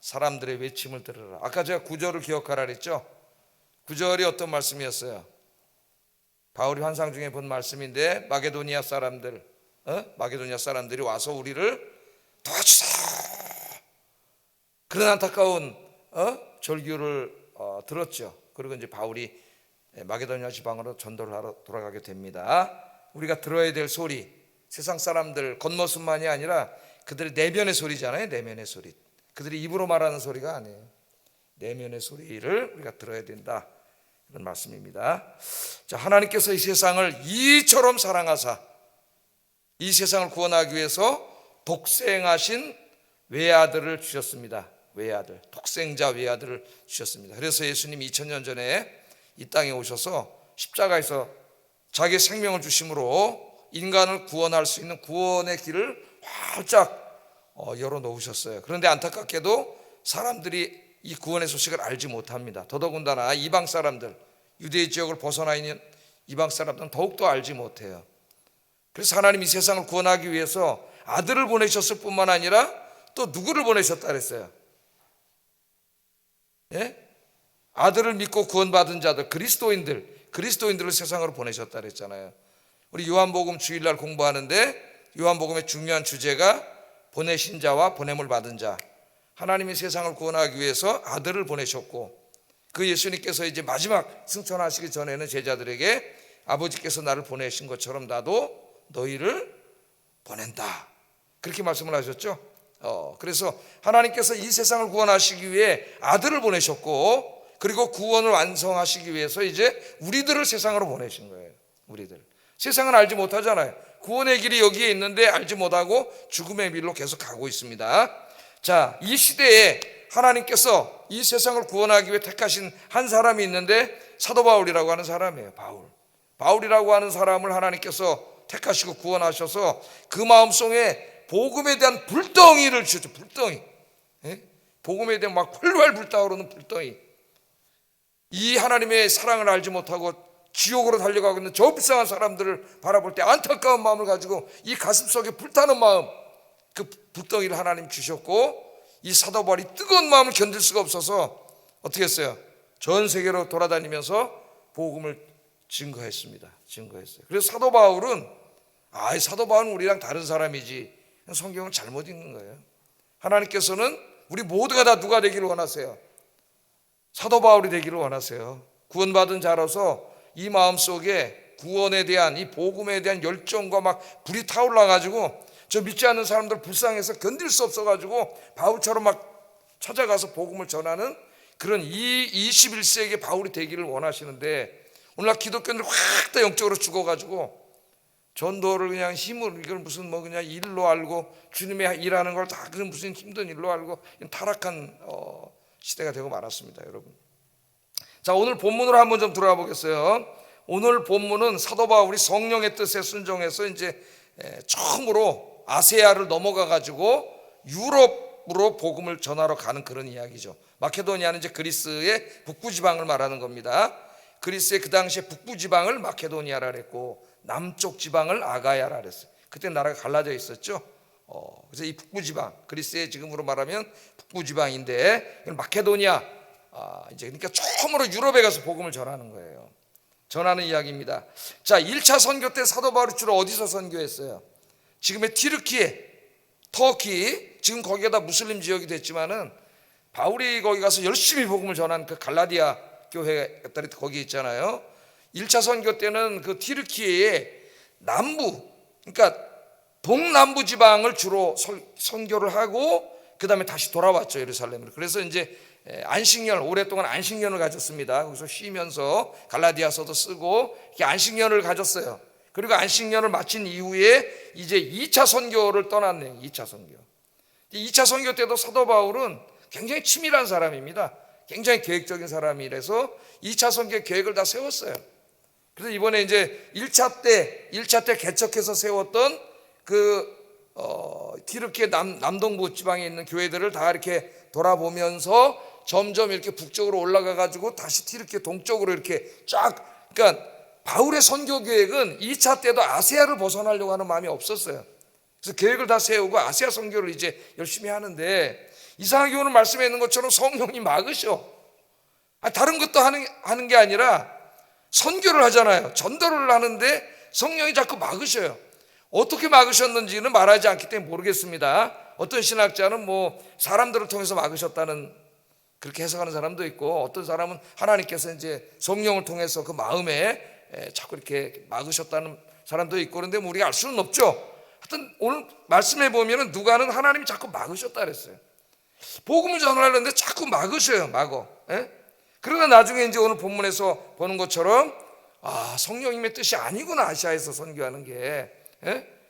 사람들의 외침을 들으라. 아까 제가 9절을 기억하라 그랬죠. 9절이 어떤 말씀이었어요? 바울이 환상 중에 본 말씀인데, 마게도니아 사람들이 와서 우리를 도와주자. 그런 안타까운 절규를 들었죠. 그리고 이제 바울이 마게도니아 지방으로 전도를 하러 돌아가게 됩니다. 우리가 들어야 될 소리, 세상 사람들 겉모습만이 아니라 그들의 내면의 소리잖아요. 내면의 소리. 그들이 입으로 말하는 소리가 아니에요. 내면의 소리를 우리가 들어야 된다, 이런 말씀입니다. 자, 하나님께서 이 세상을 이처럼 사랑하사 이 세상을 구원하기 위해서 독생하신 외아들을 주셨습니다. 외아들, 독생자 외아들을 주셨습니다. 그래서 예수님이 2000년 전에 이 땅에 오셔서 십자가에서 자기 생명을 주심으로 인간을 구원할 수 있는 구원의 길을 활짝 열어놓으셨어요. 그런데 안타깝게도 사람들이 이 구원의 소식을 알지 못합니다. 더더군다나 이방 사람들, 유대 지역을 벗어나 있는 이방 사람들은 더욱더 알지 못해요. 그래서 하나님이 세상을 구원하기 위해서 아들을 보내셨을 뿐만 아니라 또 누구를 보내셨다 그랬어요? 예? 아들을 믿고 구원받은 자들, 그리스도인들을 세상으로 보내셨다 그랬잖아요. 우리 요한복음 주일날 공부하는데 요한복음의 중요한 주제가 보내신 자와 보냄을 받은 자. 하나님이 세상을 구원하기 위해서 아들을 보내셨고, 그 예수님께서 이제 마지막 승천하시기 전에는 제자들에게 아버지께서 나를 보내신 것처럼 나도 너희를 보낸다, 그렇게 말씀을 하셨죠. 그래서 하나님께서 이 세상을 구원하시기 위해 아들을 보내셨고, 그리고 구원을 완성하시기 위해서 이제 우리들을 세상으로 보내신 거예요. 우리들 세상은 알지 못하잖아요. 구원의 길이 여기에 있는데 알지 못하고 죽음의 길로 계속 가고 있습니다. 자, 이 시대에 하나님께서 이 세상을 구원하기 위해 택하신 한 사람이 있는데 사도 바울이라고 하는 사람이에요. 바울이라고 하는 사람을 하나님께서 택하시고 구원하셔서 그 마음속에 복음에 대한 불덩이를 주셨죠. 불덩이. 예? 복음에 대한 막 활활 불타오르는 불덩이. 이 하나님의 사랑을 알지 못하고 지옥으로 달려가고 있는 저 불쌍한 사람들을 바라볼 때 안타까운 마음을 가지고 이 가슴속에 불타는 마음, 그 불덩이를 하나님 주셨고, 이 사도 바울이 뜨거운 마음을 견딜 수가 없어서 어떻게 했어요? 전 세계로 돌아다니면서 복음을 증거했습니다. 그래서 사도 바울은 우리랑 다른 사람이지, 성경을 잘못 읽는 거예요. 하나님께서는 우리 모두가 다 누가 되기를 원하세요? 사도 바울이 되기를 원하세요. 구원받은 자로서 이 마음속에 구원에 대한, 이 복음에 대한 열정과 막 불이 타올라 가지고 저 믿지 않는 사람들 불쌍해서 견딜 수 없어 가지고 바울처럼 막 찾아가서 복음을 전하는 그런 이 21세기의 바울이 되기를 원하시는데, 오늘날 기독교인들 확 다 영적으로 죽어가지고 전도를 그냥 힘을, 이걸 무슨 뭐 그냥 일로 알고, 주님의 일하는 걸 다 그런 무슨 힘든 일로 알고, 타락한 시대가 되고 말았습니다, 여러분. 자, 오늘 본문으로 한번 좀 들어가 보겠어요. 오늘 본문은 사도 바울이 성령의 뜻에 순종해서 이제 처음으로 아세아를 넘어가 가지고 유럽으로 복음을 전하러 가는 그런 이야기죠. 마케도니아는 이제 그리스의 북부 지방을 말하는 겁니다. 그리스의 그 당시에 북부 지방을 마케도니아라 그랬고, 남쪽 지방을 아가야라 그랬어요. 그때 나라가 갈라져 있었죠. 그래서 이 북부 지방, 그리스의 지금으로 말하면 북부 지방인데 마케도니아, 이제 그러니까 처음으로 유럽에 가서 복음을 전하는 거예요. 전하는 이야기입니다. 자, 1차 선교 때 사도 바울이 주로 어디서 선교했어요? 지금의 튀르키예, 터키, 지금 거기가 다 무슬림 지역이 됐지만은 바울이 거기 가서 열심히 복음을 전한 그 갈라디아 교회 거기 있잖아요. 1차 선교 때는 그 튀르키예의 남부, 그러니까 동남부 지방을 주로 선교를 하고 그 다음에 다시 돌아왔죠, 예루살렘으로. 그래서 이제 안식년, 오랫동안 안식년을 가졌습니다. 거기서 쉬면서 갈라디아서도 쓰고 이렇게 안식년을 가졌어요. 그리고 안식년을 마친 이후에 이제 2차 선교를 떠났네요. 2차 선교. 2차 선교 때도 사도 바울은 굉장히 치밀한 사람입니다. 굉장히 계획적인 사람이라서 2차 선교 계획을 다 세웠어요. 그래서 이번에 이제 1차 때 개척해서 세웠던 튀르키예 남동부 지방에 있는 교회들을 다 이렇게 돌아보면서 점점 이렇게 북쪽으로 올라가 가지고 다시 튀르키예 동쪽으로 이렇게 쫙, 그러니까 바울의 선교 계획은 2차 때도 아시아를 벗어나려고 하는 마음이 없었어요. 그래서 계획을 다 세우고 아시아 선교를 이제 열심히 하는데, 이상하게 오늘 말씀에 있는 것처럼 성령이 막으셔. 다른 것도 하는 게 아니라 선교를 하잖아요. 전도를 하는데 성령이 자꾸 막으셔요. 어떻게 막으셨는지는 말하지 않기 때문에 모르겠습니다. 어떤 신학자는 뭐 사람들을 통해서 막으셨다는 그렇게 해석하는 사람도 있고, 어떤 사람은 하나님께서 이제 성령을 통해서 그 마음에 자꾸 이렇게 막으셨다는 사람도 있고, 그런데 뭐 우리가 알 수는 없죠. 하여튼 오늘 말씀해 보면은 누가는 하나님이 자꾸 막으셨다 그랬어요. 복음을 전하려는데 자꾸 막으셔요. 그러나 나중에 이제 오늘 본문에서 보는 것처럼 성령님의 뜻이 아니구나, 아시아에서 선교하는 게.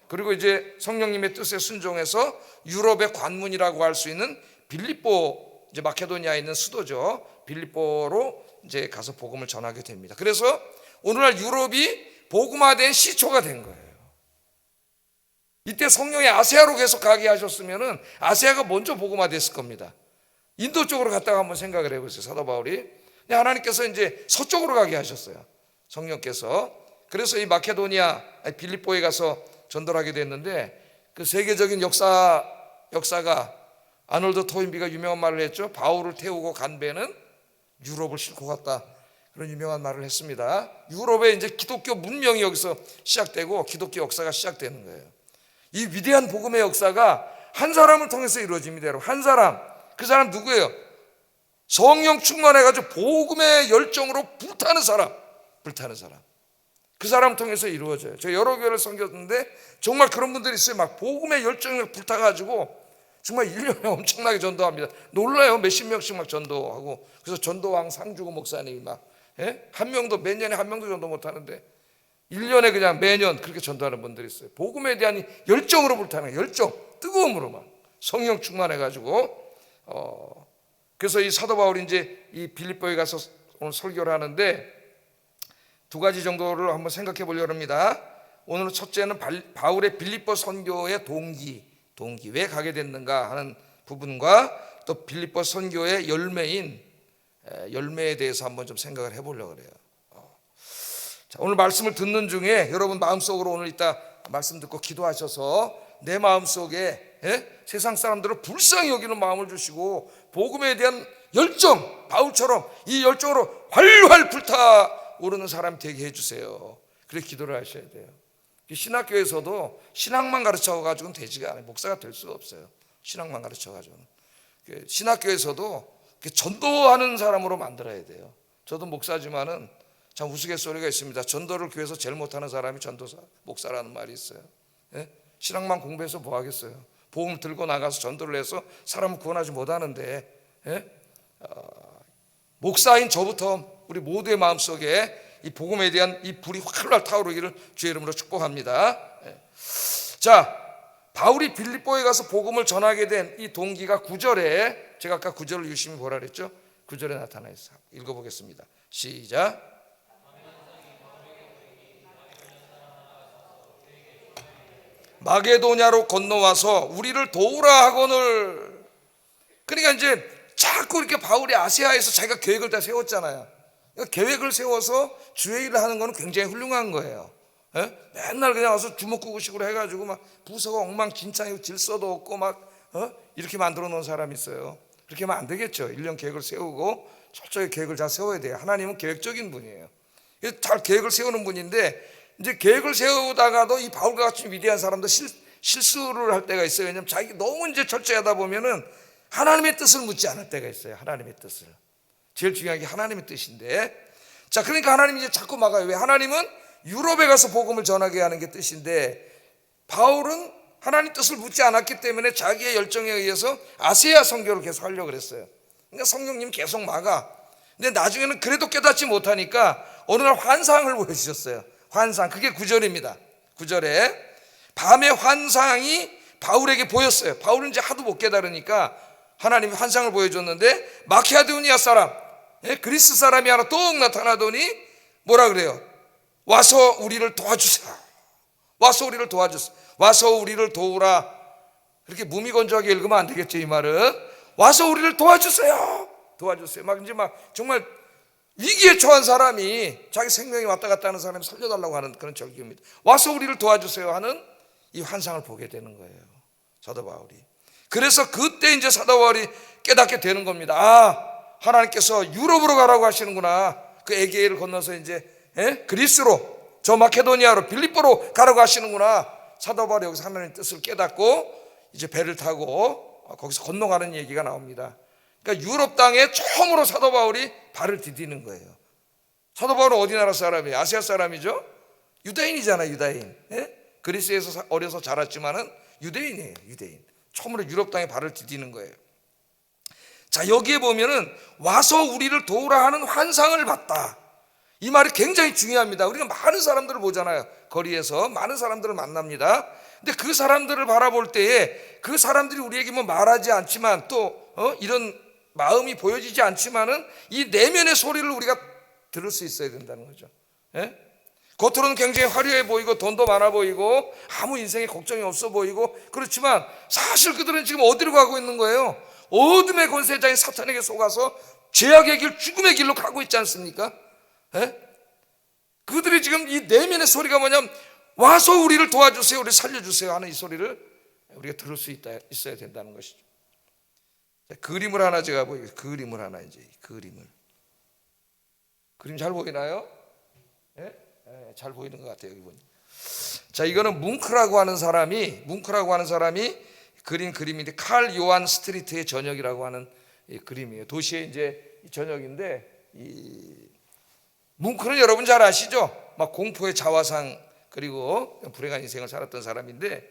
그리고 이제 성령님의 뜻에 순종해서 유럽의 관문이라고 할 수 있는 빌립보, 이제 마케도니아에 있는 수도죠. 빌립보로 이제 가서 복음을 전하게 됩니다. 그래서 오늘날 유럽이 복음화된 시초가 된 거예요. 이때 성령이 아시아로 계속 가게 하셨으면은 아시아가 먼저 복음화됐을 겁니다. 인도 쪽으로 갔다가 한번 생각을 해보세요. 사도 바울이. 근데 하나님께서 이제 서쪽으로 가게 하셨어요. 성령께서. 그래서 이 마케도니아, 빌립보에 가서 전도를 하게 됐는데, 그 세계적인 역사가 아놀드 토인비가 유명한 말을 했죠. 바울을 태우고 간 배는 유럽을 싣고 갔다. 그런 유명한 말을 했습니다. 유럽의 이제 기독교 문명이 여기서 시작되고 기독교 역사가 시작되는 거예요. 이 위대한 복음의 역사가 한 사람을 통해서 이루어집니다. 여러분, 한 사람. 그 사람 누구예요? 성령 충만해가지고 복음의 열정으로 불타는 사람. 그 사람 통해서 이루어져요. 제가 여러 교회를 섬겼는데 정말 그런 분들이 있어요. 막 복음의 열정에 불타가지고 정말 1년에 엄청나게 전도합니다. 놀라요. 몇십 명씩 막 전도하고. 그래서 전도왕 상주고 목사님이 막 한 명도, 몇 년에 한 명도 전도 못하는데 1년에 그냥 매년 그렇게 전도하는 분들이 있어요. 복음에 대한 열정으로 불타는 거예요. 열정, 뜨거움으로 막 성령 충만해가지고. 그래서 이 사도 바울이 이제 이 빌립보에 가서 오늘 설교를 하는데 두 가지 정도를 한번 생각해 보려고 합니다. 오늘 첫째는 바울의 빌립보 선교의 동기, 왜 가게 됐는가 하는 부분과 또 빌립보 선교의 열매에 대해서 한번 좀 생각을 해보려고 그래요. 자, 오늘 말씀을 듣는 중에 여러분 마음속으로 오늘 이따 말씀 듣고 기도하셔서 내 마음속에 세상 사람들을 불쌍히 여기는 마음을 주시고 복음에 대한 열정, 바울처럼 이 열정으로 활활 불타오르는 사람이 되게 해주세요. 그렇게 기도를 하셔야 돼요. 신학교에서도 신학만 가르쳐가지고는 되지가 않아요. 목사가 될 수가 없어요. 신학만 가르쳐가지고는. 신학교에서도 전도하는 사람으로 만들어야 돼요. 저도 목사지만은 참 우스갯소리가 있습니다. 전도를 교회에서 제일 못하는 사람이 전도사, 목사라는 말이 있어요. 신학만 공부해서 뭐 하겠어요. 복음을 들고 나가서 전도를 해서 사람을 구원하지 못하는데 목사인 저부터 우리 모두의 마음속에 이 복음에 대한 이 불이 활활 타오르기를 주의 이름으로 축복합니다. 자, 바울이 빌립보에 가서 복음을 전하게 된 이 동기가 9절에, 제가 아까 9절을 유심히 보라 그랬죠. 9절에 나타나 있어요. 읽어보겠습니다. 시작. 마게도냐로 건너와서 우리를 도우라 하거늘. 그러니까 이제 자꾸 이렇게 바울이 아시아에서 자기가 계획을 다 세웠잖아요. 계획을 세워서 주의 일을 하는 거는 굉장히 훌륭한 거예요. 맨날 그냥 와서 주먹구구식으로 해가지고 막 부서가 엉망진창이고 질서도 없고 막 이렇게 만들어 놓은 사람이 있어요. 그렇게 하면 안 되겠죠. 1년 계획을 세우고 철저히 계획을 잘 세워야 돼요. 하나님은 계획적인 분이에요. 잘 계획을 세우는 분인데 이제 계획을 세우다가도 이 바울과 같이 위대한 사람도 실수를 할 때가 있어요. 왜냐하면 자기 너무 이제 철저하다 보면은 하나님의 뜻을 묻지 않을 때가 있어요. 하나님의 뜻을. 제일 중요한 게 하나님의 뜻인데, 자, 그러니까 하나님이 이제 자꾸 막아요. 왜? 하나님은 유럽에 가서 복음을 전하게 하는 게 뜻인데, 바울은 하나님 뜻을 묻지 않았기 때문에 자기의 열정에 의해서 아시아 선교를 계속 하려고 그랬어요. 그러니까 성령님 계속 막아. 근데 나중에는 그래도 깨닫지 못하니까 어느 날 환상을 보여주셨어요. 환상, 그게 9절입니다. 9절에 밤의 환상이 바울에게 보였어요. 바울은 이제 하도 못 깨달으니까 하나님이 환상을 보여줬는데, 마케도니아 사람, 그리스 사람이 하나 또 나타나더니 뭐라 그래요? 와서 우리를 도와주세요. 와서 우리를 도와주세요. 와서 우리를 도우라. 그렇게 무미건조하게 읽으면 안 되겠죠. 이 말은 와서 우리를 도와주세요. 막 이제 막 정말 위기에 처한 사람이, 자기 생명이 왔다 갔다 하는 사람이 살려달라고 하는 그런 절기입니다. 와서 우리를 도와주세요 하는 이 환상을 보게 되는 거예요. 사도 바울이. 그래서 그때 이제 사도 바울이 깨닫게 되는 겁니다. 아, 하나님께서 유럽으로 가라고 하시는구나. 그 에게이를 건너서 이제 그리스로, 저 마케도니아로, 빌립보로 가라고 하시는구나. 사도 바울이 여기서 하나님의 뜻을 깨닫고 이제 배를 타고 거기서 건너가는 얘기가 나옵니다. 그러니까 유럽 땅에 처음으로 사도 바울이 발을 디디는 거예요. 사도 바울은 어디 나라 사람이에요? 아시아 사람이죠? 유대인이잖아요, 유대인. 그리스에서 어려서 자랐지만은 유대인이에요, 유대인. 처음으로 유럽 땅에 발을 디디는 거예요. 자, 여기에 보면은 와서 우리를 도우라 하는 환상을 봤다. 이 말이 굉장히 중요합니다. 우리가 많은 사람들을 보잖아요. 거리에서 많은 사람들을 만납니다. 근데 그 사람들을 바라볼 때에 그 사람들이 우리에게 뭐 말하지 않지만 또 이런 마음이 보여지지 않지만은 이 내면의 소리를 우리가 들을 수 있어야 된다는 거죠. 겉으로는 굉장히 화려해 보이고 돈도 많아 보이고 아무 인생에 걱정이 없어 보이고 그렇지만 사실 그들은 지금 어디로 가고 있는 거예요? 어둠의 권세자인 사탄에게 속아서 죄악의 길, 죽음의 길로 가고 있지 않습니까? 그들이 지금 이 내면의 소리가 뭐냐면 와서 우리를 도와주세요, 우리 살려주세요 하는 이 소리를 우리가 들을 수 있어야 된다는 것이죠. 그림을 하나 제가 보이겠습니다. 그림을 하나 이제 그림 잘 보이나요? 잘 보이는 것 같아요. 여기 보니. 자, 이거는 뭉크라고 하는 사람이 그린 그림인데 칼 요한 스트리트의 저녁이라고 하는 그림이에요. 도시의 이제 저녁인데 이 뭉크는 여러분 잘 아시죠? 막 공포의 자화상 그리고 불행한 인생을 살았던 사람인데,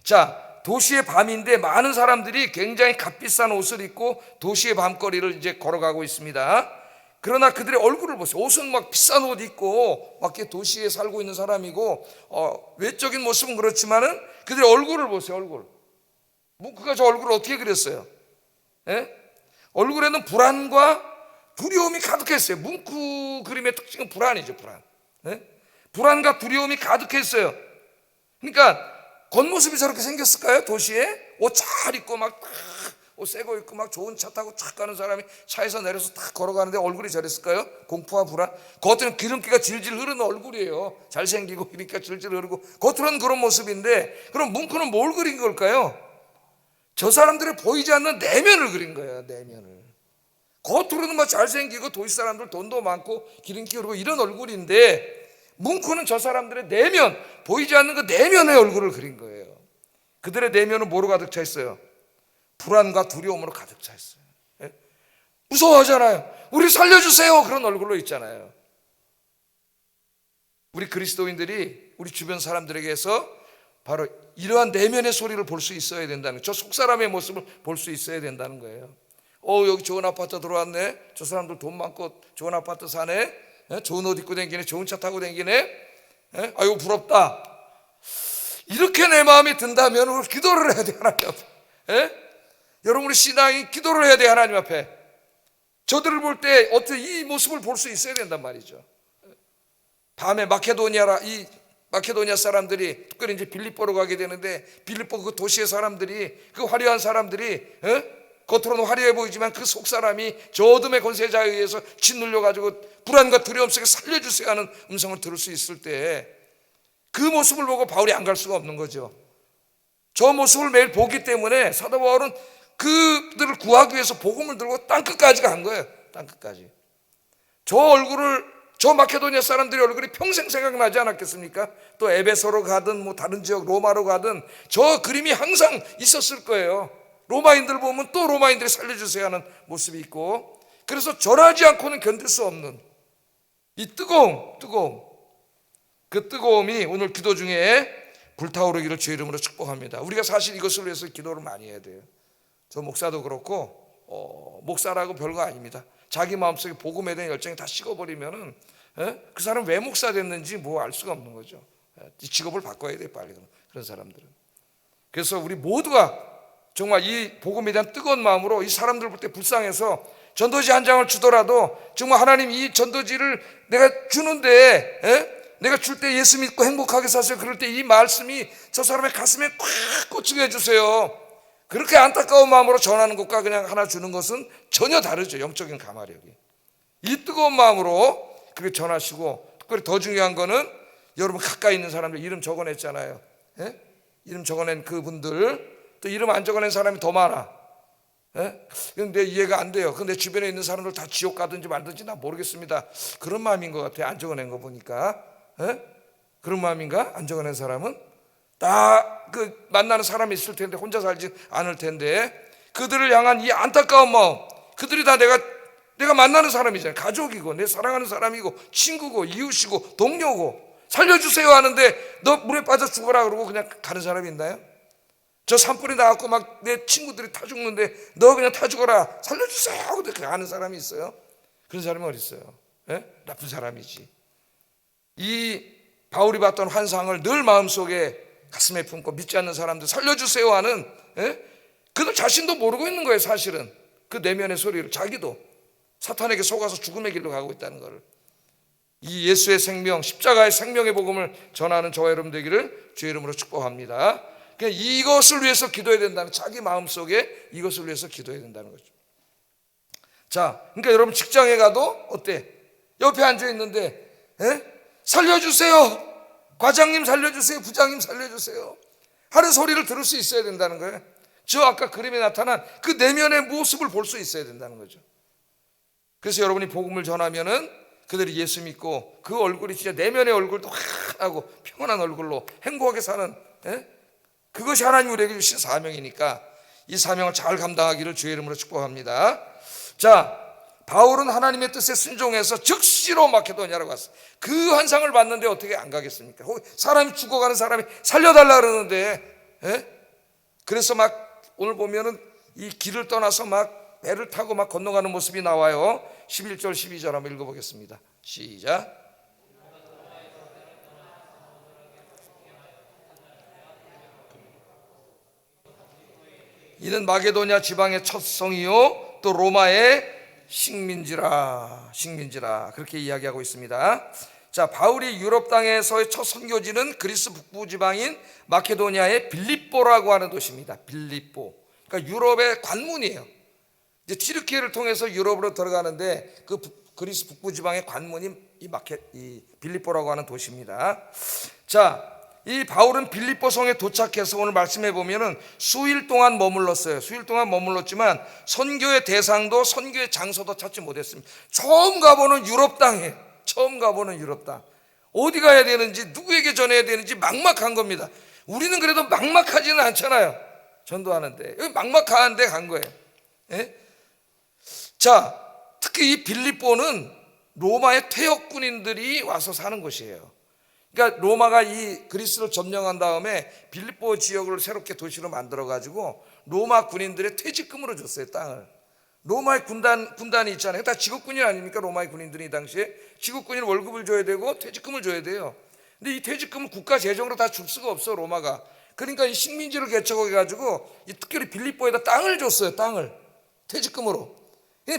자, 도시의 밤인데 많은 사람들이 굉장히 값비싼 옷을 입고 도시의 밤거리를 이제 걸어가고 있습니다. 그러나 그들의 얼굴을 보세요. 옷은 막 비싼 옷 입고 막 도시에 살고 있는 사람이고 외적인 모습은 그렇지만은 그들의 얼굴을 보세요. 얼굴. 뭉크가 저 얼굴을 어떻게 그렸어요? 얼굴에는 불안과 두려움이 가득했어요. 뭉크 그림의 특징은 불안이죠. 불안과 두려움이 가득했어요. 그러니까 겉모습이 저렇게 생겼을까요? 도시에 옷 잘 입고 막 옷 새거 입고 막 좋은 차 타고 쫙 가는 사람이 차에서 내려서 딱 걸어가는데 얼굴이 저랬을까요? 공포와 불안. 겉으로는 기름기가 질질 흐르는 얼굴이에요. 잘생기고 기름기가 질질 흐르고 겉으로는 그런 모습인데, 그럼 뭉크는 뭘 그린 걸까요? 저 사람들이 보이지 않는 내면을 그린 거예요. 내면을. 겉으로는 막 잘생기고 도시 사람들 돈도 많고 기름기 흐르고 이런 얼굴인데, 뭉크는 저 사람들의 내면, 보이지 않는 그 내면의 얼굴을 그린 거예요. 그들의 내면은 뭐로 가득 차 있어요? 불안과 두려움으로 가득 차 있어요. 무서워하잖아요. 우리 살려주세요, 그런 얼굴로 있잖아요. 우리 그리스도인들이 우리 주변 사람들에게서 바로 이러한 내면의 소리를 볼 수 있어야 된다는, 저 속사람의 모습을 볼 수 있어야 된다는 거예요. 여기 좋은 아파트 들어왔네. 저 사람들 돈 많고 좋은 아파트 사네. 좋은 옷 입고 다니네. 좋은 차 타고 다니네. 아이고 부럽다. 이렇게 내 마음이 든다면 우리 기도를 해야 돼, 하나님 앞에. 여러분, 우리 신앙이 기도를 해야 돼, 하나님 앞에. 저들을 볼 때 어떻게 이 모습을 볼 수 있어야 된단 말이죠. 밤에 마케도니아 사람들이, 특별히 이제 빌립보로 가게 되는데, 빌립보 그 도시의 사람들이, 그 화려한 사람들이, 겉으로는 화려해 보이지만 그 속 사람이 저 어둠의 권세자에 의해서 짓눌려 가지고 불안과 두려움 속에 살려주세요 하는 음성을 들을 수 있을 때, 그 모습을 보고 바울이 안 갈 수가 없는 거죠. 저 모습을 매일 보기 때문에 사도 바울은 그들을 구하기 위해서 복음을 들고 땅끝까지 간 거예요. 땅끝까지. 저 마케도니아 사람들의 얼굴이 평생 생각나지 않았겠습니까? 또 에베소로 가든 뭐 다른 지역 로마로 가든 저 그림이 항상 있었을 거예요. 로마인들 보면 또 로마인들이 살려주세요 하는 모습이 있고, 그래서 절하지 않고는 견딜 수 없는 이 뜨거움, 그 뜨거움이 오늘 기도 중에 불타오르기를 주의 이름으로 축복합니다. 우리가 사실 이것을 위해서 기도를 많이 해야 돼요. 저 목사도 그렇고 목사라고 별거 아닙니다. 자기 마음속에 복음에 대한 열정이 다 식어버리면은 그 사람 왜 목사 됐는지 뭐 알 수가 없는 거죠. 이 직업을 바꿔야 돼, 빨리. 그런 사람들은. 그래서 우리 모두가 정말 이 복음에 대한 뜨거운 마음으로 이 사람들 볼 때 불쌍해서 전도지 한 장을 주더라도 정말 하나님 이 전도지를 내가 주는데 내가 줄 때 예수 믿고 행복하게 사세요. 그럴 때 이 말씀이 저 사람의 가슴에 꽉 꽂히게 해주세요. 그렇게 안타까운 마음으로 전하는 것과 그냥 하나 주는 것은 전혀 다르죠. 영적인 가마력이. 이 뜨거운 마음으로 그렇게 전하시고, 특별히 더 중요한 거는 여러분 가까이 있는 사람들 이름 적어냈잖아요. 이름 적어낸 그분들 또 이름 안 적어낸 사람이 더 많아. 예? 근데 이해가 안 돼요. 근데 주변에 있는 사람들 다 지옥 가든지 말든지 나 모르겠습니다. 그런 마음인 것 같아요. 안 적어낸 거 보니까. 예? 그런 마음인가? 안 적어낸 사람은 다 그 만나는 사람이 있을 텐데 혼자 살지 않을 텐데 그들을 향한 이 안타까운 마음, 그들이 다 내가 만나는 사람이잖아요. 가족이고 내 사랑하는 사람이고 친구고 이웃이고 동료고 살려주세요 하는데 너 물에 빠져 죽어라 그러고 그냥 가는 사람이 있나요? 저 산불이 나갖고 막 내 친구들이 타 죽는데 너 그냥 타 죽어라 살려주세요 하고 가는 사람이 있어요? 그런 사람이 어디 있어요? 예? 나쁜 사람이지. 이 바울이 봤던 환상을 늘 마음속에 가슴에 품고 믿지 않는 사람들 살려주세요 하는, 예? 그들 자신도 모르고 있는 거예요. 사실은 그 내면의 소리를 자기도 사탄에게 속아서 죽음의 길로 가고 있다는 것을. 이 예수의 생명, 십자가의 생명의 복음을 전하는 저와 여러분 되기를 주의 이름으로 축복합니다. 그러니까 이것을 위해서 기도해야 된다는, 자기 마음속에 이것을 위해서 기도해야 된다는 거죠. 자, 그러니까 여러분 직장에 가도 어때? 옆에 앉아 있는데, 예? 살려주세요, 과장님 살려주세요, 부장님 살려주세요 하는 소리를 들을 수 있어야 된다는 거예요. 저 아까 그림에 나타난 그 내면의 모습을 볼 수 있어야 된다는 거죠. 그래서 여러분이 복음을 전하면은 그들이 예수 믿고 그 얼굴이 진짜 내면의 얼굴도 환하고 평안한 얼굴로 행복하게 사는, 예? 그것이 하나님 우리에게 주신 사명이니까 이 사명을 잘 감당하기를 주의 이름으로 축복합니다. 자, 바울은 하나님의 뜻에 순종해서 즉시로 마케도니아로 갔어요. 그 환상을 봤는데 어떻게 안 가겠습니까? 사람이 죽어가는 사람이 살려달라 그러는데, 예? 그래서 막 오늘 보면은 이 길을 떠나서 막 배를 타고 막 건너가는 모습이 나와요. 11절 12절 한번 읽어보겠습니다. 시작. 이는 마게도냐 지방의 첫 성이요 또 로마의 식민지라 그렇게 이야기하고 있습니다. 자, 바울이 유럽 땅에서의 첫 선교지는 그리스 북부 지방인 마케도니아의 빌립보라고 하는 도시입니다. 빌립보. 그러니까 유럽의 관문이에요. 이제 튀르키예를 통해서 유럽으로 들어가는데 그 그리스 북부 지방의 관문이 이 빌립보라고 하는 도시입니다. 자, 이 바울은 빌립보 성에 도착해서 오늘 말씀해 보면은 수일 동안 머물렀어요. 수일 동안 머물렀지만 선교의 대상도 선교의 장소도 찾지 못했습니다. 처음 가보는 유럽 땅에, 처음 가보는 유럽 땅, 어디 가야 되는지 누구에게 전해야 되는지 막막한 겁니다. 우리는 그래도 막막하지는 않잖아요. 전도하는데 여기 막막한 데 간 거예요. 예? 자, 특히 이 빌립보는 로마의 퇴역 군인들이 와서 사는 곳이에요. 그러니까 로마가 이 그리스를 점령한 다음에 빌립보 지역을 새롭게 도시로 만들어 가지고 로마 군인들의 퇴직금으로 줬어요, 땅을. 로마의 군단이 있잖아요. 다 직업군인 아닙니까? 로마의 군인들이 이 당시에 직업군인 월급을 줘야 되고 퇴직금을 줘야 돼요. 근데 이 퇴직금을 국가 재정으로 다 줄 수가 없어, 로마가. 그러니까 이 식민지를 개척해 가지고 특별히 빌립보에다 땅을 줬어요, 땅을 퇴직금으로.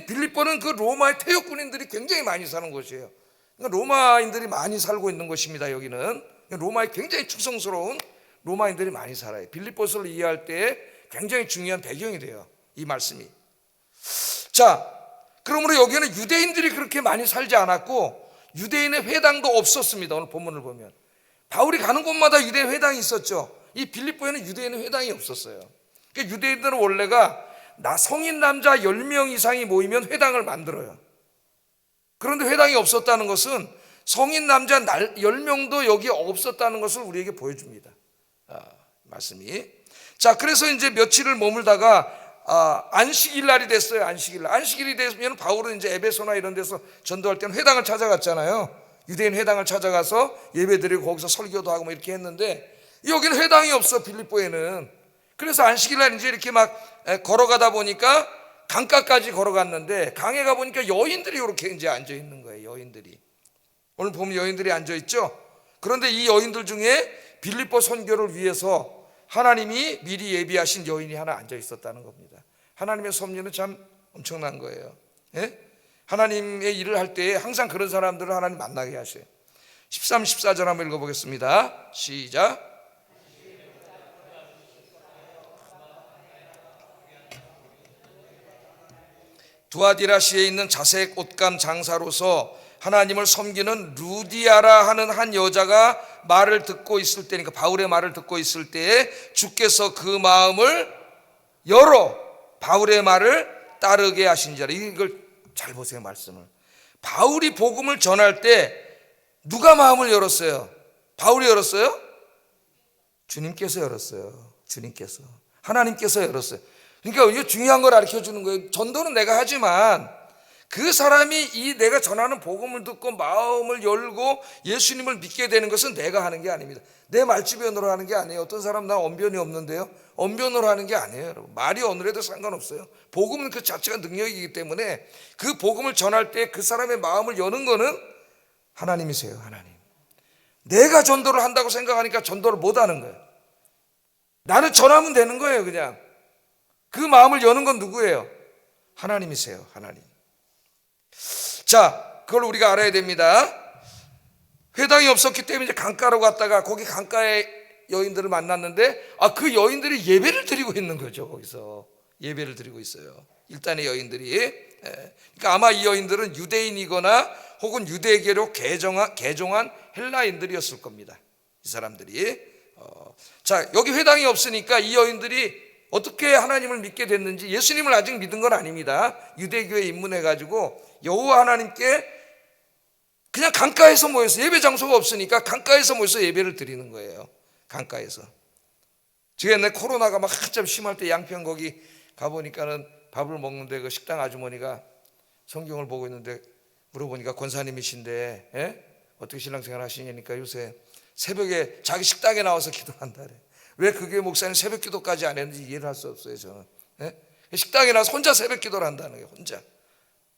빌립보는 그 로마의 퇴역 군인들이 굉장히 많이 사는 곳이에요. 그러니까 로마인들이 많이 살고 있는 곳입니다. 여기는 로마에 굉장히 충성스러운 로마인들이 많이 살아요. 빌립보서를 이해할 때 굉장히 중요한 배경이 돼요, 이 말씀이. 자, 그러므로 여기는 유대인들이 그렇게 많이 살지 않았고 유대인의 회당도 없었습니다. 오늘 본문을 보면 바울이 가는 곳마다 유대인 회당이 있었죠. 이 빌립보에는 유대인의 회당이 없었어요. 그러니까 유대인들은 원래가 성인 남자 10명 이상이 모이면 회당을 만들어요. 그런데 회당이 없었다는 것은 성인 남자 10명도 여기 없었다는 것을 우리에게 보여줍니다. 말씀이. 자, 그래서 이제 며칠을 머물다가 안식일 날이 됐어요. 안식일이 되면 바울은 이제 에베소나 이런 데서 전도할 때는 회당을 찾아갔잖아요. 유대인 회당을 찾아가서 예배드리고 거기서 설교도 하고 뭐 이렇게 했는데 여기는 회당이 없어, 빌립보에는. 그래서 안식일 날 이제 이렇게 막 걸어가다 보니까 강가까지 걸어갔는데 강에 가보니까 여인들이 이렇게 이제 앉아 있는 거예요. 여인들이. 오늘 보면 여인들이 앉아 있죠. 그런데 이 여인들 중에 빌립보 선교를 위해서 하나님이 미리 예비하신 여인이 하나 앉아 있었다는 겁니다. 하나님의 섭리는 참 엄청난 거예요. 예? 하나님의 일을 할 때 항상 그런 사람들을 하나님 만나게 하셔요. 13, 14절 한번 읽어보겠습니다. 시작. 두아디라시에 있는 자색 옷감 장사로서 하나님을 섬기는 루디아라 하는 한 여자가 말을 듣고 있을 때니까, 바울의 말을 듣고 있을 때에 주께서 그 마음을 열어 바울의 말을 따르게 하신지라. 이걸 잘 보세요, 말씀을. 바울이 복음을 전할 때 누가 마음을 열었어요? 바울이 열었어요? 주님께서 열었어요. 주님께서, 하나님께서 열었어요. 그러니까 이거 중요한 걸 가르쳐 주는 거예요. 전도는 내가 하지만 그 사람이 이 내가 전하는 복음을 듣고 마음을 열고 예수님을 믿게 되는 것은 내가 하는 게 아닙니다. 내 말주변으로 하는 게 아니에요. 어떤 사람 나 언변이 없는데요, 언변으로 하는 게 아니에요, 여러분. 말이 어느래도 상관없어요. 복음은 그 자체가 능력이기 때문에 그 복음을 전할 때 그 사람의 마음을 여는 거는 하나님이세요. 하나님. 내가 전도를 한다고 생각하니까 전도를 못 하는 거예요. 나는 전하면 되는 거예요. 그냥 그 마음을 여는 건 누구예요? 하나님이세요. 하나님. 자, 그걸 우리가 알아야 됩니다. 회당이 없었기 때문에 이제 강가로 갔다가 거기 강가에 여인들을 만났는데, 그 여인들이 예배를 드리고 있는 거죠. 거기서 예배를 드리고 있어요, 일단의 여인들이. 그러니까 아마 이 여인들은 유대인이거나 혹은 유대계로 개종한 헬라인들이었을 겁니다, 이 사람들이. 자, 여기 회당이 없으니까 이 여인들이 어떻게 하나님을 믿게 됐는지, 예수님을 아직 믿은 건 아닙니다. 유대교에 입문해가지고 여호와 하나님께 그냥 강가에서 모여서, 예배 장소가 없으니까 강가에서 모여서 예배를 드리는 거예요. 강가에서. 제가 옛날에 코로나가 막 한참 심할 때 양평 거기 가보니까는 밥을 먹는데 그 식당 아주머니가 성경을 보고 있는데 물어보니까 권사님이신데 어떻게 신앙생활 하시냐니까 요새 새벽에 자기 식당에 나와서 기도한다래. 왜 그게 목사님 새벽 기도까지 안 했는지 이해를 할 수 없어요, 저는. 식당에 나와서 혼자 새벽 기도를 한다는 거예요, 혼자.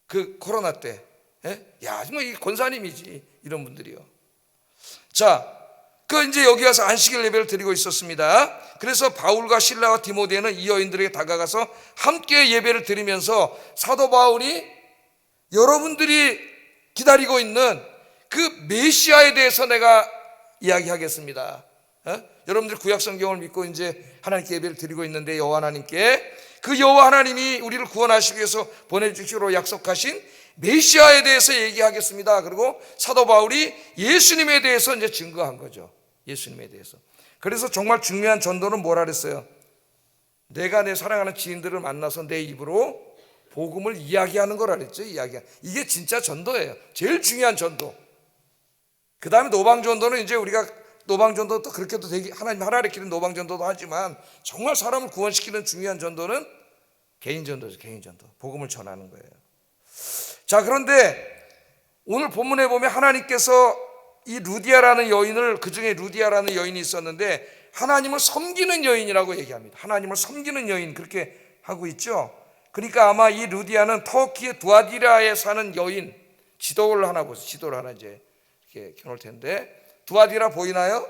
그 코로나 때. 야, 정말 이 권사님이지, 이런 분들이요. 자, 그 이제 여기 와서 안식일 예배를 드리고 있었습니다. 그래서 바울과 실라와 디모데는 이 여인들에게 다가가서 함께 예배를 드리면서 사도 바울이 여러분들이 기다리고 있는 그 메시아에 대해서 내가 이야기하겠습니다. 여러분들 구약 성경을 믿고 이제 하나님께 예배를 드리고 있는데, 여호와 하나님께 그 여호와 하나님이 우리를 구원하시기 위해서 보내주시기로 약속하신 메시아에 대해서 얘기하겠습니다. 그리고 사도 바울이 예수님에 대해서 이제 증거한 거죠. 예수님에 대해서. 그래서 정말 중요한 전도는 뭐라 그랬어요? 내가 내 사랑하는 지인들을 만나서 내 입으로 복음을 이야기하는 거라 그랬죠. 이게 진짜 전도예요. 제일 중요한 전도. 그 다음에 노방전도는 이제 우리가 노방전도도 그렇게도 되게 하나님 하나님끼리 노방전도도 하지만, 정말 사람을 구원시키는 중요한 전도는 개인전도죠. 개인전도. 복음을 전하는 거예요. 자, 그런데 오늘 본문에 보면 하나님께서 이 루디아라는 여인을, 그 중에 루디아라는 여인이 있었는데 하나님을 섬기는 여인이라고 얘기합니다. 하나님을 섬기는 여인, 그렇게 하고 있죠. 그러니까 아마 이 루디아는 터키의 두아디라에 사는 여인, 지도를 하나 보세요. 지도를 하나 이제 이렇게 켜놓을 텐데, 두아디라 보이나요?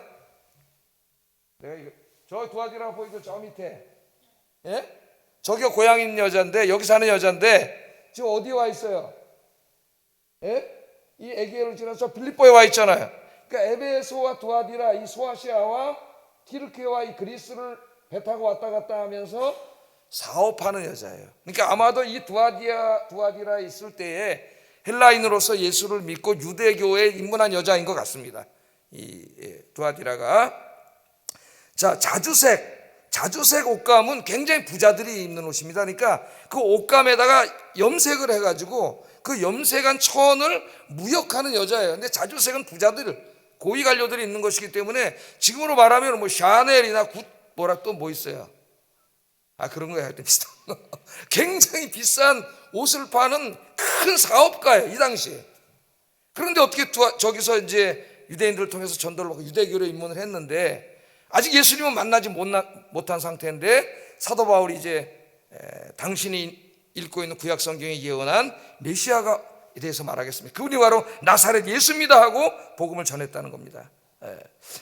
내가 이거, 저 두아디라 보이죠? 저 밑에. 저기가 고향 있는 여자인데, 여기 사는 여자인데 지금 어디에 와 있어요? 이 에게를 지나서 빌립보에 와 있잖아요. 그러니까 에베소와 두아디라, 이 소아시아와 티르키와 이 그리스를 배 타고 왔다 갔다 하면서 사업하는 여자예요. 그러니까 아마도 이 두아디라에 있을 때에 헬라인으로서 예수를 믿고 유대교에 입문한 여자인 것 같습니다, 이 두아디라가. 자, 자주색 옷감은 굉장히 부자들이 입는 옷입니다. 그러니까 그 옷감에다가 염색을 해가지고 그 염색한 천을 무역하는 여자예요. 근데 자주색은 부자들, 고위 관료들이 입는 것이기 때문에 지금으로 말하면 뭐 샤넬이나 또 뭐 있어요? 그런 거야. 하여튼 비슷한 거. 굉장히 비싼 옷을 파는 큰 사업가예요, 이 당시에. 그런데 어떻게 저기서 이제 유대인들을 통해서 전도를 받고 유대교로 입문을 했는데, 아직 예수님은 만나지 못한 상태인데 사도 바울이 이제 당신이 읽고 있는 구약 성경에 예언한 메시아가 대해서 말하겠습니다. 그분이 바로 나사렛 예수입니다 하고 복음을 전했다는 겁니다.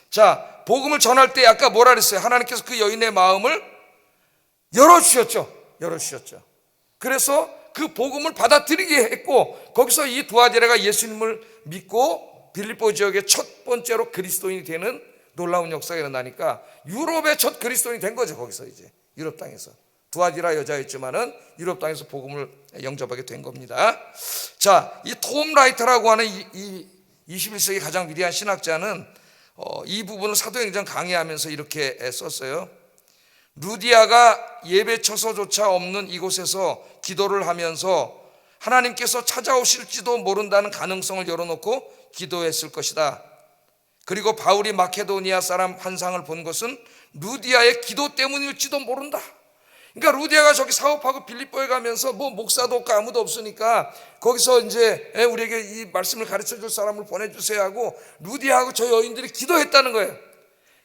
자, 복음을 전할 때 아까 뭐라 그랬어요? 하나님께서 그 여인의 마음을 열어주셨죠. 그래서 그 복음을 받아들이게 했고, 거기서 이 두아디라가 예수님을 믿고 빌립보 지역의 첫 번째로 그리스도인이 되는 놀라운 역사가 일어나니까 유럽의 첫 그리스도인이 된 거죠. 거기서 이제 유럽 땅에서 두아디라 여자였지만은 유럽 땅에서 복음을 영접하게 된 겁니다. 자, 이 톰 라이터라고 하는 이 21세기 가장 위대한 신학자는 이 부분을 사도행전 강의하면서 이렇게 썼어요. 루디아가 예배처소조차 없는 이곳에서 기도를 하면서 하나님께서 찾아오실지도 모른다는 가능성을 열어놓고 기도했을 것이다. 그리고 바울이 마케도니아 사람 환상을 본 것은 루디아의 기도 때문일지도 모른다. 그러니까 루디아가 저기 사업하고 빌립보에 가면서 뭐 목사도 없고 아무도 없으니까 거기서 이제 우리에게 이 말씀을 가르쳐 줄 사람을 보내주세요 하고 루디아하고 저 여인들이 기도했다는 거예요.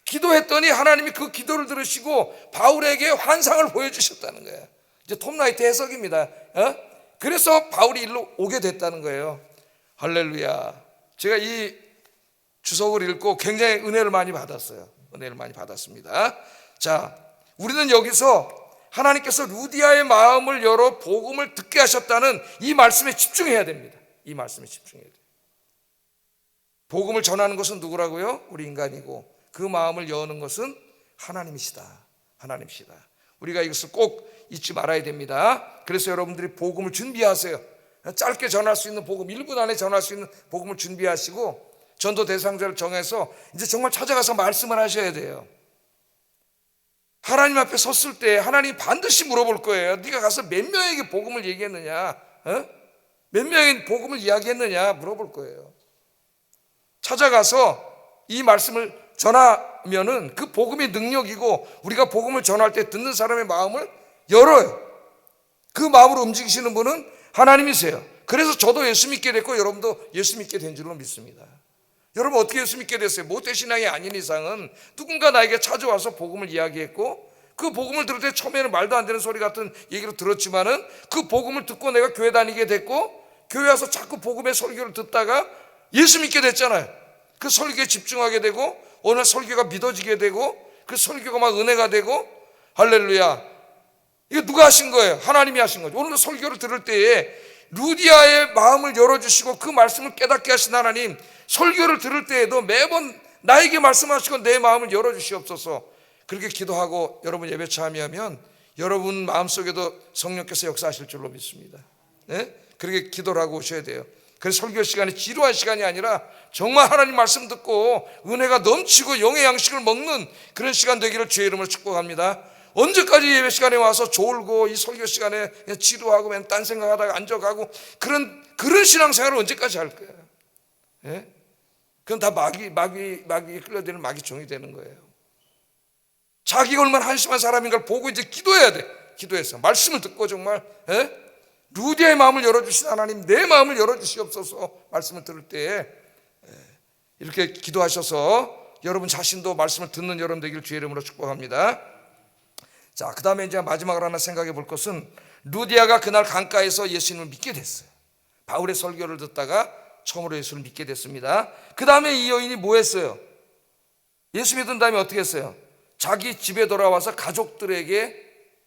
기도했더니 하나님이 그 기도를 들으시고 바울에게 환상을 보여주셨다는 거예요. 이제 톰 라이트 해석입니다. 그래서 바울이 일로 오게 됐다는 거예요. 할렐루야. 제가 이 주석을 읽고 굉장히 은혜를 많이 받았어요. 은혜를 많이 받았습니다. 자, 우리는 여기서 하나님께서 루디아의 마음을 열어 복음을 듣게 하셨다는 이 말씀에 집중해야 됩니다. 이 말씀에 집중해야 돼요. 복음을 전하는 것은 누구라고요? 우리 인간이고 그 마음을 여는 것은 하나님이시다. 하나님이시다. 우리가 이것을 꼭 잊지 말아야 됩니다. 그래서 여러분들이 복음을 준비하세요. 짧게 전할 수 있는 복음, 1분 안에 전할 수 있는 복음을 준비하시고 전도 대상자를 정해서 이제 정말 찾아가서 말씀을 하셔야 돼요. 하나님 앞에 섰을 때 하나님 반드시 물어볼 거예요. 네가 가서 몇 명에게 복음을 얘기했느냐? 몇 명에게 복음을 이야기했느냐? 물어볼 거예요. 찾아가서 이 말씀을 전하면은 그 복음의 능력이고 우리가 복음을 전할 때 듣는 사람의 마음을 열어요. 그 마음으로 움직이시는 분은 하나님이세요. 그래서 저도 예수 믿게 됐고 여러분도 예수 믿게 된 줄로 믿습니다. 여러분 어떻게 예수 믿게 됐어요? 모태신앙이 아닌 이상은 누군가 나에게 찾아와서 복음을 이야기했고 그 복음을 들을 때 처음에는 말도 안 되는 소리 같은 얘기로 들었지만은 그 복음을 듣고 내가 교회 다니게 됐고 교회 와서 자꾸 복음의 설교를 듣다가 예수 믿게 됐잖아요. 그 설교에 집중하게 되고 어느 날 설교가 믿어지게 되고 그 설교가 막 은혜가 되고 할렐루야. 이거 누가 하신 거예요? 하나님이 하신 거죠. 오늘 설교를 들을 때에 루디아의 마음을 열어주시고 그 말씀을 깨닫게 하신 하나님, 설교를 들을 때에도 매번 나에게 말씀하시고 내 마음을 열어주시옵소서. 그렇게 기도하고 여러분 예배 참여하면 여러분 마음속에도 성령께서 역사하실 줄로 믿습니다. 네? 그렇게 기도를 하고 오셔야 돼요. 그래서 설교 시간이 지루한 시간이 아니라 정말 하나님 말씀 듣고 은혜가 넘치고 영의 양식을 먹는 그런 시간 되기를 주의 이름으로 축복합니다. 언제까지 예배 시간에 와서 졸고 이 설교 시간에 지루하고 맨 딴 생각하다가 앉아가고 그런 신앙생활을 언제까지 할 거예요? 예? 그건 다 마귀 끌려드는 마귀 종이 되는 거예요. 자기가 얼마나 한심한 사람인가를 보고 이제 기도해야 돼. 기도해서 말씀을 듣고 정말 루디아의 마음을 열어주신 하나님, 내 마음을 열어주시옵소서. 말씀을 들을 때 이렇게 기도하셔서 여러분 자신도 말씀을 듣는 여러분 되기를 주의 이름으로 축복합니다. 자, 그 다음에 이제 마지막으로 하나 생각해 볼 것은 루디아가 그날 강가에서 예수님을 믿게 됐어요. 바울의 설교를 듣다가 처음으로 예수를 믿게 됐습니다. 그 다음에 이 여인이 뭐 했어요? 예수 믿은 다음에 어떻게 했어요? 자기 집에 돌아와서 가족들에게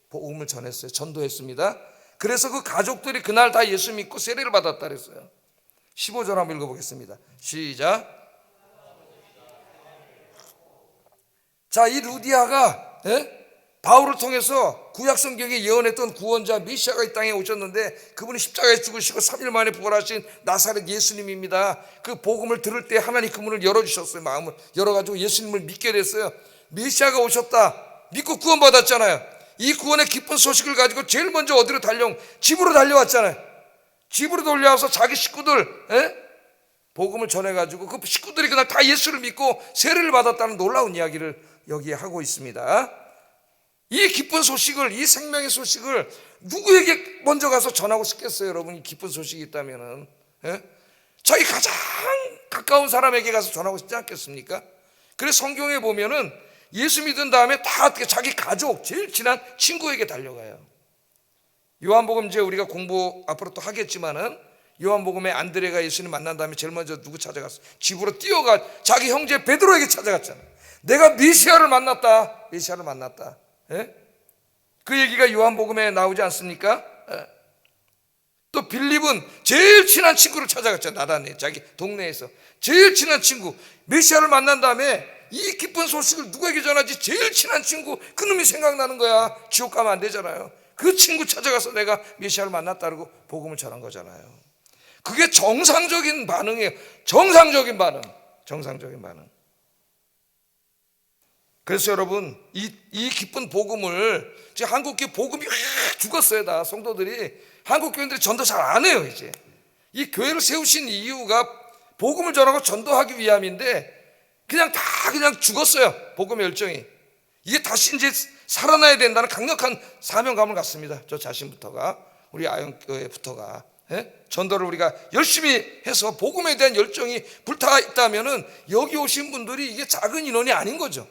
복음을 전했어요. 전도했습니다. 그래서 그 가족들이 그날 다 예수 믿고 세례를 받았다 그랬어요. 15절 한번 읽어보겠습니다. 시작. 자, 이 루디아가 바울을 통해서 구약성경에 예언했던 구원자 메시아가 이 땅에 오셨는데 그분이 십자가에 죽으시고 3일 만에 부활하신 나사렛 예수님입니다. 그 복음을 들을 때 하나님 그 문을 열어주셨어요. 마음을 열어가지고 예수님을 믿게 됐어요. 메시아가 오셨다 믿고 구원받았잖아요. 이 구원의 기쁜 소식을 가지고 제일 먼저 어디로 집으로 달려왔잖아요. 집으로 돌려와서 자기 식구들 복음을 전해가지고 그 식구들이 그날 다 예수를 믿고 세례를 받았다는 놀라운 이야기를 여기에 하고 있습니다. 이 기쁜 소식을, 이 생명의 소식을 누구에게 먼저 가서 전하고 싶겠어요? 여러분, 이 기쁜 소식이 있다면은 자기 가장 가까운 사람에게 가서 전하고 싶지 않겠습니까? 그래서 성경에 보면은 예수 믿은 다음에 다 자기 가족, 제일 친한 친구에게 달려가요. 요한복음 이제 우리가 공부 앞으로 또 하겠지만은 요한복음에 안드레가 예수님 만난 다음에 제일 먼저 누구 찾아갔어? 집으로 뛰어가 자기 형제 베드로에게 찾아갔잖아요. 내가 메시아를 만났다. 메시아를 만났다. 그 얘기가 요한복음에 나오지 않습니까? 또 빌립은 제일 친한 친구를 찾아갔죠. 나단에 자기 동네에서 제일 친한 친구 메시아를 만난 다음에 이 기쁜 소식을 누구에게 전하지? 제일 친한 친구 그놈이 생각나는 거야. 지옥 가면 안 되잖아요. 그 친구 찾아가서 내가 메시아를 만났다 그러고 복음을 전한 거잖아요. 그게 정상적인 반응이에요. 정상적인 반응. 그래서 여러분, 이 기쁜 복음을, 지금 한국교회 복음이 확 죽었어요. 다 성도들이, 한국교회들이 전도 잘 안 해요. 이제 이 교회를 세우신 이유가 복음을 전하고 전도하기 위함인데 그냥 죽었어요. 복음의 열정이. 이게 다시 이제 살아나야 된다는 강력한 사명감을 갖습니다. 저 자신부터가, 우리 아영교회부터가. 전도를 우리가 열심히 해서 복음에 대한 열정이 불타 있다면은 여기 오신 분들이 이게 작은 인원이 아닌 거죠.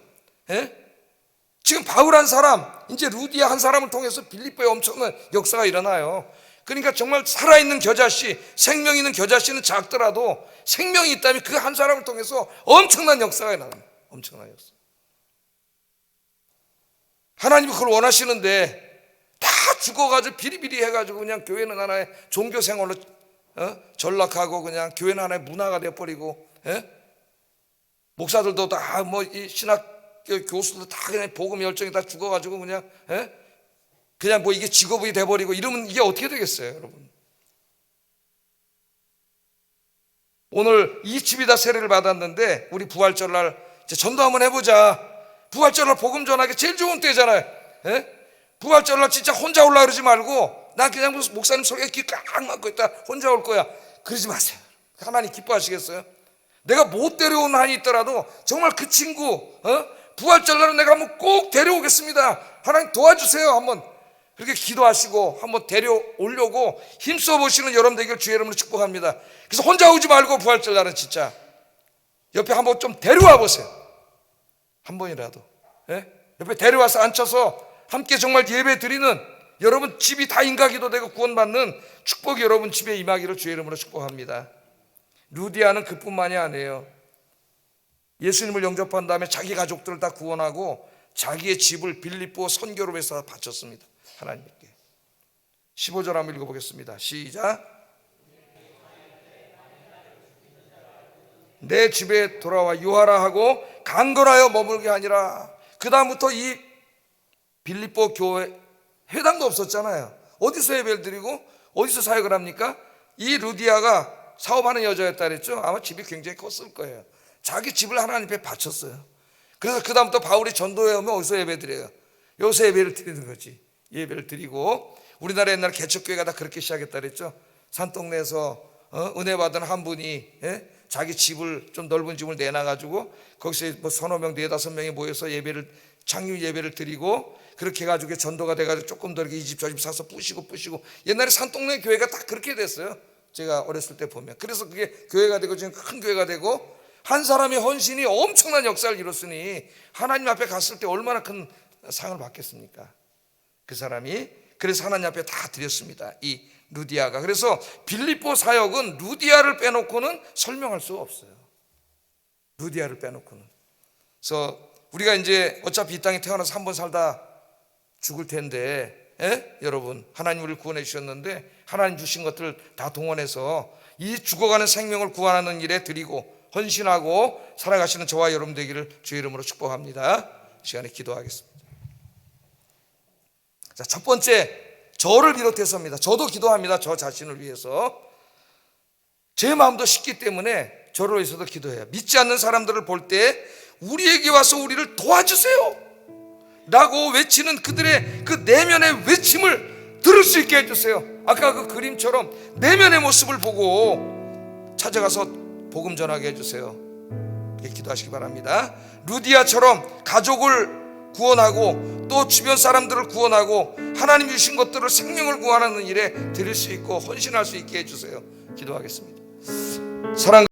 지금 바울 한 사람, 이제 루디아 한 사람을 통해서 빌립보에 엄청난 역사가 일어나요. 그러니까 정말 살아있는 겨자씨, 생명 있는 겨자씨는 작더라도 생명이 있다면 그 한 사람을 통해서 엄청난 역사가 일어납니다. 엄청난 역사. 하나님이 그걸 원하시는데 다 죽어가지고 비리비리 해가지고 그냥 교회는 하나의 종교 생활로 전락하고 그냥 교회는 하나의 문화가 되어버리고, 목사들도 다 뭐 이 신학 교수들도 다 그냥 복음 열정이 다 죽어가지고 그냥 뭐 이게 직업이 돼버리고 이러면 이게 어떻게 되겠어요, 여러분? 오늘 이 집이 다 세례를 받았는데 우리 부활절날 이제 전도 한번 해보자. 부활절날 복음 전하기 제일 좋은 때잖아요. 부활절날 진짜 혼자 올라 그러지 말고 나 그냥 목사님 소리에 귀 꽉 막고 있다 혼자 올 거야. 그러지 마세요. 하나님 기뻐하시겠어요? 내가 못 데려온 한이 있더라도 정말 그 친구 부활절날은 내가 한번 꼭 데려오겠습니다. 하나님 도와주세요. 한번 그렇게 기도하시고 한번 데려오려고 힘써 보시는 여러분 되기를 주의 이름으로 축복합니다. 그래서 혼자 오지 말고 부활절날은 진짜 옆에 한번 좀 데려와 보세요. 한 번이라도 옆에 데려와서 앉혀서 함께 정말 예배 드리는, 여러분 집이 다 인가기도 되고 구원받는 축복이 여러분 집에 임하기를 주의 이름으로 축복합니다. 루디아는 그뿐만이 아니에요. 예수님을 영접한 다음에 자기 가족들을 다 구원하고 자기의 집을 빌립보 선교로에서 바쳤습니다. 하나님께. 15절 한번 읽어보겠습니다. 시작. 내 집에 돌아와 유하라 하고 강건하여 머물게 하니라. 그 다음부터 이 빌립보 교회 회당도 없었잖아요. 어디서 예배를 드리고 어디서 사역을 합니까? 이 루디아가 사업하는 여자였다 그랬죠. 아마 집이 굉장히 컸을 거예요. 자기 집을 하나님 앞에 바쳤어요. 그래서 그 다음부터 바울이 전도회 오면 어디서 예배 드려요? 여기서 예배를 드리는 거지. 예배를 드리고, 우리나라 옛날 개척교회가 다 그렇게 시작했다 그랬죠. 산동네에서 은혜 받은 한 분이 자기 집을, 좀 넓은 집을 내놔가지고 거기서 뭐 서너 명, 네다섯 명이 모여서 예배를, 창립 예배를 드리고, 그렇게 해가지고 전도가 돼가지고 조금 더 이렇게 이 집 저 집 사서 부시고 옛날에 산동네 교회가 다 그렇게 됐어요. 제가 어렸을 때 보면. 그래서 그게 교회가 되고 지금 큰 교회가 되고, 한 사람의 헌신이 엄청난 역사를 이뤘으니 하나님 앞에 갔을 때 얼마나 큰 상을 받겠습니까? 그 사람이 그래서 하나님 앞에 다 드렸습니다. 이 루디아가. 그래서 빌립보 사역은 루디아를 빼놓고는 설명할 수가 없어요. 루디아를 빼놓고는. 그래서 우리가 이제 어차피 이 땅에 태어나서 한 번 살다 죽을 텐데, 여러분 하나님 우리를 구원해 주셨는데 하나님 주신 것들 다 동원해서 이 죽어가는 생명을 구원하는 일에 드리고 헌신하고 살아가시는 저와 여러분 되기를 주의 이름으로 축복합니다. 시간에 기도하겠습니다. 자, 첫 번째, 저를 비롯해서입니다. 저도 기도합니다. 저 자신을 위해서. 제 마음도 쉽기 때문에 저를 위해서도 기도해요. 믿지 않는 사람들을 볼 때 우리에게 와서 우리를 도와주세요 라고 외치는 그들의 그 내면의 외침을 들을 수 있게 해주세요. 아까 그 그림처럼 내면의 모습을 보고 찾아가서 복음 전하게 해주세요. 이렇게 기도하시기 바랍니다. 루디아처럼 가족을 구원하고 또 주변 사람들을 구원하고 하나님 주신 것들을 생명을 구원하는 일에 드릴 수 있고 헌신할 수 있게 해주세요. 기도하겠습니다. 사랑